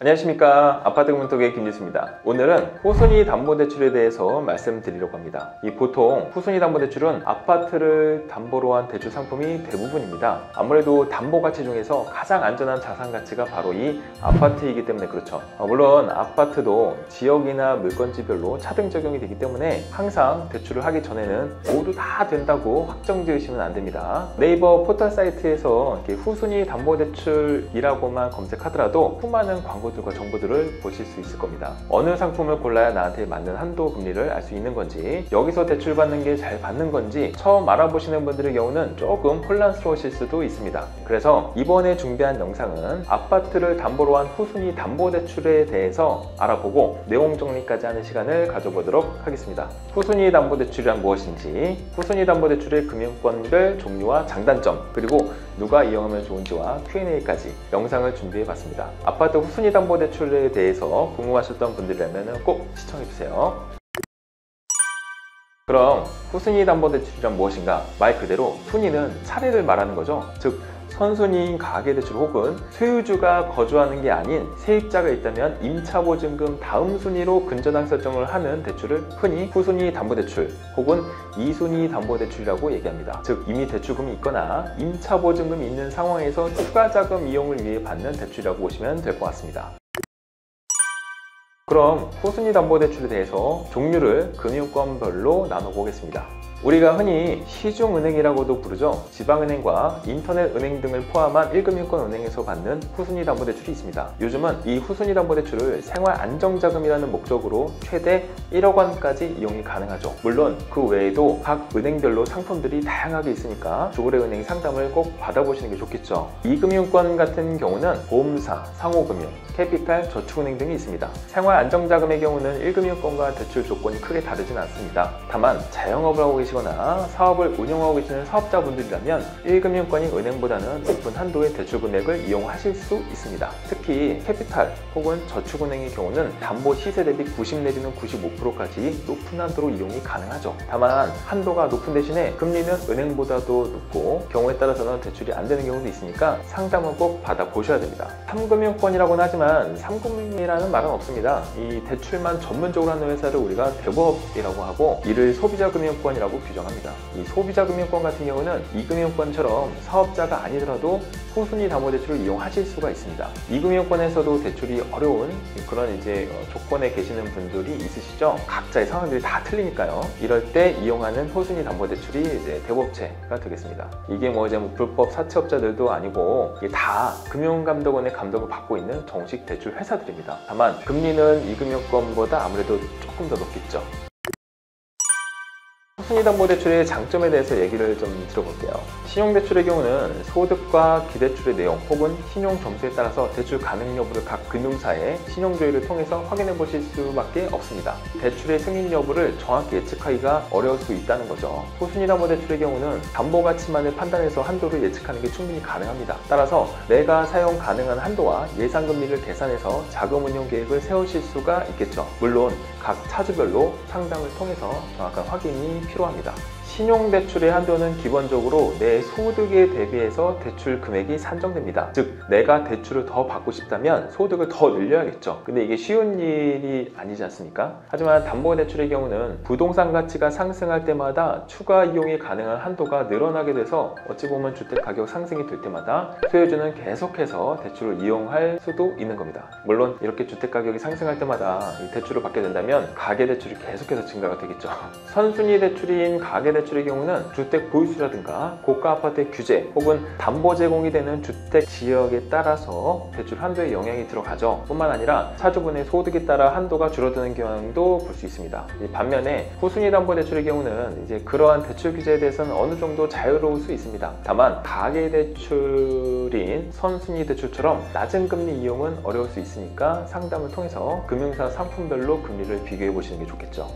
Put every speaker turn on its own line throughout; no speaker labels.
안녕하십니까. 아파트 금융톡의 김지수입니다. 오늘은 후순위 담보대출에 대해서 말씀드리려고 합니다. 보통 후순위 담보대출은 아파트를 담보로 한 대출 상품이 대부분입니다. 아무래도 담보가치 중에서 가장 안전한 자산가치가 바로 이 아파트이기 때문에 그렇죠. 물론 아파트도 지역이나 물건지별로 차등 적용이 되기 때문에 항상 대출을 하기 전에는 모두 다 된다고 확정 지으시면 안 됩니다. 네이버 포털 사이트에서 이렇게 후순위 담보대출이라고만 검색하더라도 수많은 광고 과 정보들을 보실 수 있을 겁니다. 어느 상품을 골라야 나한테 맞는 한도 금리를 알 수 있는 건지, 여기서 대출 받는 게 잘 받는 건지 처음 알아보시는 분들의 경우는 조금 혼란스러우실 수도 있습니다. 그래서 이번에 준비한 영상은 아파트를 담보로 한 후순위 담보대출에 대해서 알아보고 내용 정리까지 하는 시간을 가져보도록 하겠습니다. 후순위 담보대출이란 무엇인지, 후순위 담보대출의 금융권별 종류와 장단점, 그리고 누가 이용하면 좋은지와 Q&A까지 영상을 준비해 봤습니다. 아파트 후순위 담보대출에 대해서 궁금하셨던 분들이라면 꼭 시청해주세요. 그럼 후순위 담보대출이란 무엇인가? 말 그대로 순위는 차례를 말하는 거죠. 즉 선순위인 가계대출 혹은 소유주가 거주하는 게 아닌 세입자가 있다면 임차보증금 다음 순위로 근저당 설정을 하는 대출을 흔히 후순위 담보대출 혹은 2순위 담보대출이라고 얘기합니다. 즉 이미 대출금이 있거나 임차보증금이 있는 상황에서 추가 자금 이용을 위해 받는 대출이라고 보시면 될 것 같습니다. 그럼 후순위 담보대출에 대해서 종류를 금융권별로 나눠보겠습니다. 우리가 흔히 시중은행이라고도 부르죠. 지방은행과 인터넷은행 등을 포함한 1금융권 은행에서 받는 후순위 담보대출이 있습니다. 요즘은 이 후순위 담보대출을 생활안정자금이라는 목적으로 최대 1억 원까지 이용이 가능하죠. 물론 그 외에도 각 은행별로 상품들이 다양하게 있으니까 주거래 은행 상담을 꼭 받아보시는 게 좋겠죠. 2금융권 같은 경우는 보험사, 상호금융, 캐피탈, 저축은행 등이 있습니다. 생활안정자금의 경우는 1금융권과 대출 조건이 크게 다르진 않습니다. 다만 자영업을 하고 계시거나 사업을 운영하고 계시는 사업자분들이라면 1금융권이 은행보다는 높은 한도의 대출 금액을 이용하실 수 있습니다. 특히 캐피탈 혹은 저축은행의 경우는 담보 시세 대비 90 내지는 95%까지 높은 한도로 이용이 가능하죠. 다만 한도가 높은 대신에 금리는 은행보다도 높고 경우에 따라서는 대출이 안 되는 경우도 있으니까 상담은 꼭 받아보셔야 됩니다. 3금융권이라고는 하지만 3금융이라는 말은 없습니다. 이 대출만 전문적으로 하는 회사를 우리가 대부업이라고 하고 이를 소비자금융권이라고 규정합니다. 이 소비자금융권 같은 경우는 2금융권처럼 사업자가 아니더라도 후순위 담보대출을 이용하실 수가 있습니다. 2금융권에서도 대출이 어려운 그런 조건에 계시는 분들이 있으시죠. 각자의 상황들이 다 틀리니까요. 이럴 때 이용하는 후순위 담보대출이 대부업체가 되겠습니다. 이게 불법 사채업자들도 아니고 이게 다 금융감독원의 감독을 받고 있는 정식 대출 회사들입니다. 다만 금리는 2금융권보다 아무래도 조금 더 높겠죠. 후순위 담보대출의 장점에 대해서 얘기를 좀 들어볼게요. 신용대출의 경우는 소득과 기대출의 내용 혹은 신용 점수에 따라서 대출 가능 여부를 각 금융사의 신용조회를 통해서 확인해 보실 수밖에 없습니다. 대출의 승인 여부를 정확히 예측하기가 어려울 수 있다는 거죠. 후순위 담보대출의 경우는 담보가치만을 판단해서 한도를 예측하는 게 충분히 가능합니다. 따라서 내가 사용 가능한 한도와 예상금리를 계산해서 자금운용 계획을 세우실 수가 있겠죠. 물론 각 차주별로 상담을 통해서 정확한 확인이 필요합니다. 신용대출의 한도는 기본적으로 내 소득에 대비해서 대출 금액이 산정됩니다. 즉 내가 대출을 더 받고 싶다면 소득을 더 늘려야겠죠. 근데 이게 쉬운 일이 아니지 않습니까? 하지만 담보대출의 경우는 부동산 가치가 상승할 때마다 추가 이용이 가능한 한도가 늘어나게 돼서 어찌 보면 주택가격 상승이 될 때마다 소유주는 계속해서 대출을 이용할 수도 있는 겁니다. 물론 이렇게 주택가격이 상승할 때마다 이 대출을 받게 된다면 가계대출이 계속해서 증가가 되겠죠. 선순위 대출인 가계대출의 경우는 주택 보유수라든가 고가 아파트의 규제 혹은 담보 제공이 되는 주택 지역에 따라서 대출 한도에 영향이 들어가죠. 뿐만 아니라 차주분의 소득에 따라 한도가 줄어드는 경향도 볼 수 있습니다. 반면에 후순위 담보대출의 경우는 그러한 대출 규제에 대해서는 어느 정도 자유로울 수 있습니다. 다만 가계대출인 선순위 대출처럼 낮은 금리 이용은 어려울 수 있으니까 상담을 통해서 금융사 상품별로 금리를 비교해 보시는 게 좋겠죠.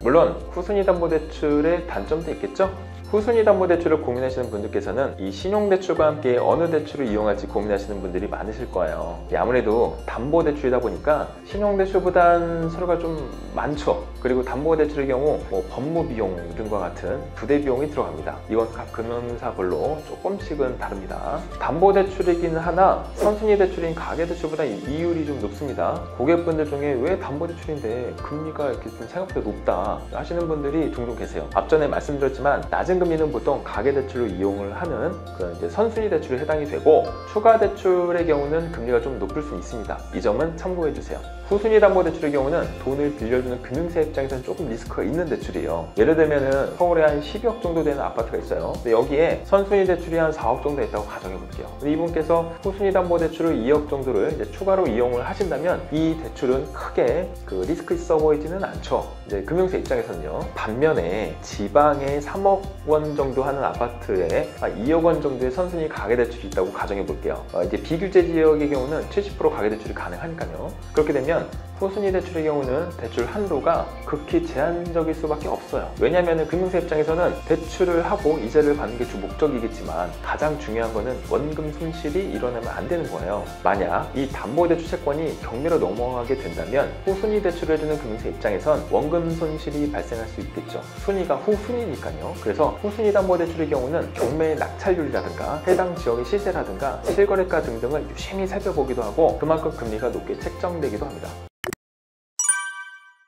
물론 후순위 담보대출의 단점도 있겠죠? 후순위 담보대출을 고민하시는 분들께서는 이 신용대출과 함께 어느 대출을 이용할지 고민하시는 분들이 많으실 거예요. 아무래도 담보대출이다 보니까 신용대출보단 서로가 좀 많죠. 그리고 담보대출의 경우 법무비용 등과 같은 부대 비용이 들어갑니다. 이건 각 금융사별로 조금씩은 다릅니다. 담보대출이긴 하나 선순위 대출인 가계대출보다 이율이 좀 높습니다. 고객분들 중에 왜 담보대출인데 금리가 이렇게 좀 생각보다 높다 하시는 분들이 종종 계세요. 앞전에 말씀드렸지만 낮은 금리는 보통 가계대출로 이용을 하는 그 이제 선순위 대출에 해당이 되고 추가 대출의 경우는 금리가 좀 높을 수 있습니다. 이 점은 참고해 주세요. 후순위 담보대출의 경우는 돈을 빌려주는 금융사 입장에서는 조금 리스크가 있는 대출이에요. 예를 들면은 서울에 한 10억 정도 되는 아파트가 있어요. 근데 여기에 선순위 대출이 한 4억 정도 있다고 가정해 볼게요. 근데 이분께서 후순위 담보대출을 2억 정도를 이제 추가로 이용을 하신다면 이 대출은 크게 그 리스크 있어 보이지는 않죠. 이제 금융사 입장에서는요. 반면에 지방에 3억 원 정도 하는 아파트에 2억 원 정도의 선순위 가계대출이 있다고 가정해 볼게요. 이제 비규제 지역의 경우는 70% 가계대출이 가능하니까요. 그렇게 되면 후순위 대출의 경우는 대출 한도가 극히 제한적일 수밖에 없어요. 왜냐하면 금융사 입장에서는 대출을 하고 이자를 받는 게 주 목적이겠지만 가장 중요한 거는 원금 손실이 일어나면 안 되는 거예요. 만약 이 담보대출 채권이 경매로 넘어가게 된다면 후순위 대출을 해주는 금융사 입장에선 원금 손실이 발생할 수 있겠죠. 순위가 후순위니까요. 그래서 후순위 담보대출의 경우는 경매의 낙찰률이라든가 해당 지역의 시세라든가 실거래가 등등을 유심히 살펴보기도 하고 그만큼 금리가 높게 책정되기도 합니다.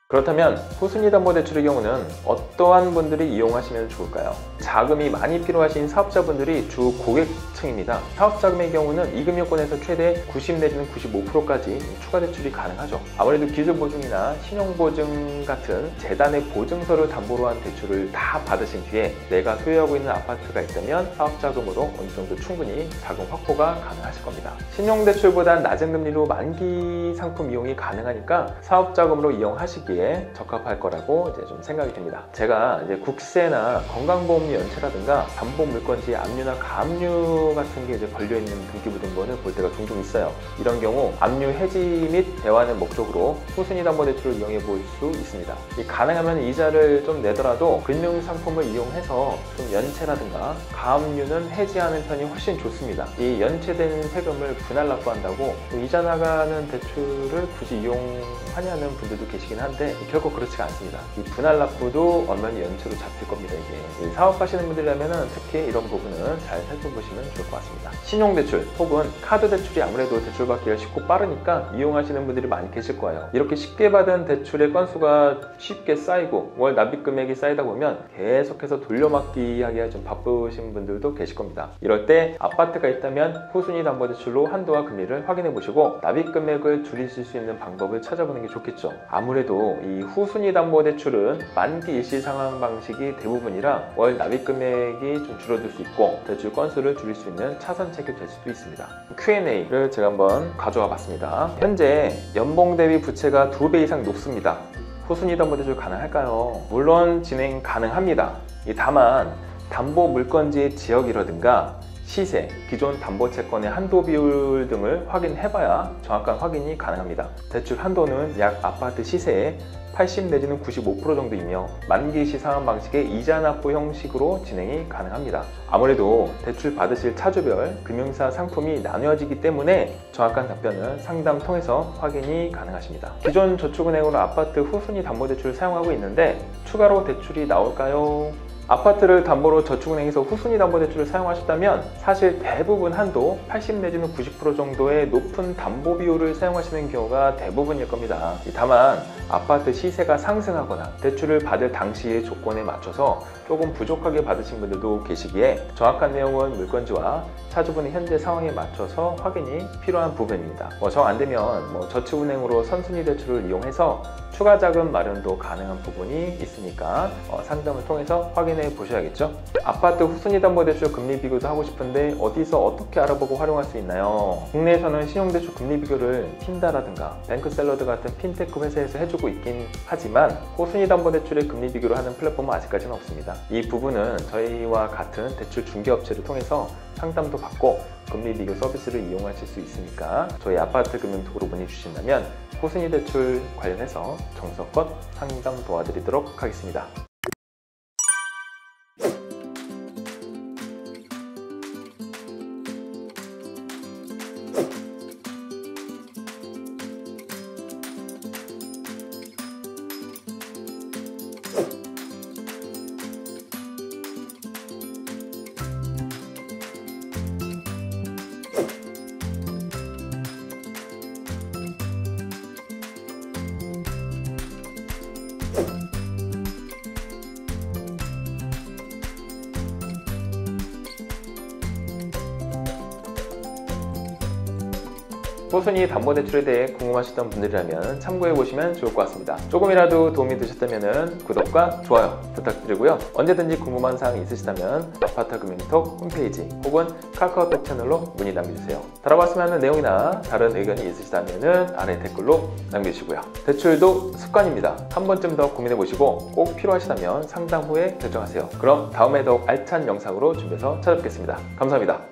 그렇다면 후순위 담보대출의 경우는 어떠한 분들이 이용하시면 좋을까요? 자금이 많이 필요하신 사업자분들이 주 고객층입니다. 사업자금의 경우는 이금융권에서 최대 90 내지는 95%까지 추가 대출이 가능하죠. 아무래도 기술보증이나 신용보증 같은 재단의 보증서를 담보로 한 대출을 다 받으신 뒤에 내가 소유하고 있는 아파트가 있다면 사업자금으로 어느 정도 충분히 자금 확보가 가능하실 겁니다. 신용대출보다 낮은 금리로 만기 상품 이용이 가능하니까 사업자금으로 이용하시기에 적합할 거라고 이제 좀 생각이 됩니다. 제가 이제 국세나 건강보험료 연체라든가 담보물건지 압류나 가압류 같은 게 이제 걸려있는 등기부등본을 볼 때가 종종 있어요. 이런 경우 압류 해지 및 대환의 목적으로 후순위 담보대출을 이용해 볼 수 있습니다. 가능하면 이자를 좀 내더라도 금융상품을 이용해서 좀 연체라든가 가압류는 해지하는 편이 훨씬 좋습니다. 이 연체된 세금을 분할 납부한다고 이자 나가는 대출을 굳이 이용하냐는 분들도 계시긴 한데 결코 그렇지가 않습니다. 이 분할 납부도 엄연히 연체로 잡힐 겁니다. 이게 사업하시는 분들이라면 특히 이런 부분은 잘 살펴보시면 좋을 것 같습니다. 신용대출 혹은 카드대출이 아무래도 대출받기가 쉽고 빠르니까 이용하시는 분들이 많이 계실 거예요. 이렇게 쉽게 받은 대출의 건수가 쉽게 쌓이고 월 납입금액이 쌓이다 보면 계속해서 돌려막기 하기가 좀 바쁘신 분들도 계실 겁니다. 이럴 때 아파트가 있다면 후순위 담보대출로 한도와 금리를 확인해 보시고 납입금액을 줄이실 수 있는 방법을 찾아보는 게 좋겠죠. 아무래도 이 후순위 담보대출은 만기 일시 상환 방식이 대부분이라 월 납입금액이 좀 줄어들 수 있고 대출 건수를 줄일 수 있는 차선책이 될 수도 있습니다. Q&A를 제가 한번 가져와 봤습니다. 현재 연봉 대비 부채가 2배 이상 높습니다. 후순위 담보대출 가능할까요? 물론 진행 가능합니다. 다만 담보 물건지의 지역이라든가 시세, 기존 담보채권의 한도 비율 등을 확인해봐야 정확한 확인이 가능합니다. 대출 한도는 약 아파트 시세의 80 내지는 95% 정도이며 만기시 상환 방식의 이자 납부 형식으로 진행이 가능합니다. 아무래도 대출 받으실 차주별 금융사 상품이 나뉘어지기 때문에 정확한 답변은 상담 통해서 확인이 가능하십니다. 기존 저축은행으로 아파트 후순위 담보대출을 사용하고 있는데 추가로 대출이 나올까요? 아파트를 담보로 저축은행에서 후순위 담보대출을 사용하셨다면 사실 대부분 한도 80 내지는 90% 정도의 높은 담보 비율을 사용하시는 경우가 대부분일 겁니다. 다만 아파트 시세가 상승하거나 대출을 받을 당시의 조건에 맞춰서 조금 부족하게 받으신 분들도 계시기에 정확한 내용은 물건지와 차주분의 현재 상황에 맞춰서 확인이 필요한 부분입니다. 정 안되면 저축은행으로 선순위 대출을 이용해서 추가 자금 마련도 가능한 부분이 있으니까 상담을 통해서 확인해 보셔야겠죠. 아파트 후순위 담보대출 금리 비교도 하고 싶은데 어디서 어떻게 알아보고 활용할 수 있나요? 국내에서는 신용대출 금리 비교를 틴다라든가 뱅크샐러드 같은 핀테크 회사에서 해주고 있긴 하지만 후순위 담보대출의 금리 비교를 하는 플랫폼은 아직까지는 없습니다. 이 부분은 저희와 같은 대출 중개업체를 통해서 상담도 받고 금리 비교 서비스를 이용하실 수 있으니까 저희 아파트 금융톡으로 문의 주신다면 후순위 대출 관련해서 정석껏 상담 도와드리도록 하겠습니다. 호순이 담보대출에 대해 궁금하셨던 분들이라면 참고해보시면 좋을 것 같습니다. 조금이라도 도움이 되셨다면 구독과 좋아요 부탁드리고요. 언제든지 궁금한 사항이 있으시다면 아파트금융톡 홈페이지 혹은 카카오톡 채널로 문의 남겨주세요. 달아봤으면 하는 내용이나 다른 의견이 있으시다면 아래 댓글로 남겨주시고요. 대출도 습관입니다. 한 번쯤 더 고민해보시고 꼭 필요하시다면 상담 후에 결정하세요. 그럼 다음에 더욱 알찬 영상으로 준비해서 찾아뵙겠습니다. 감사합니다.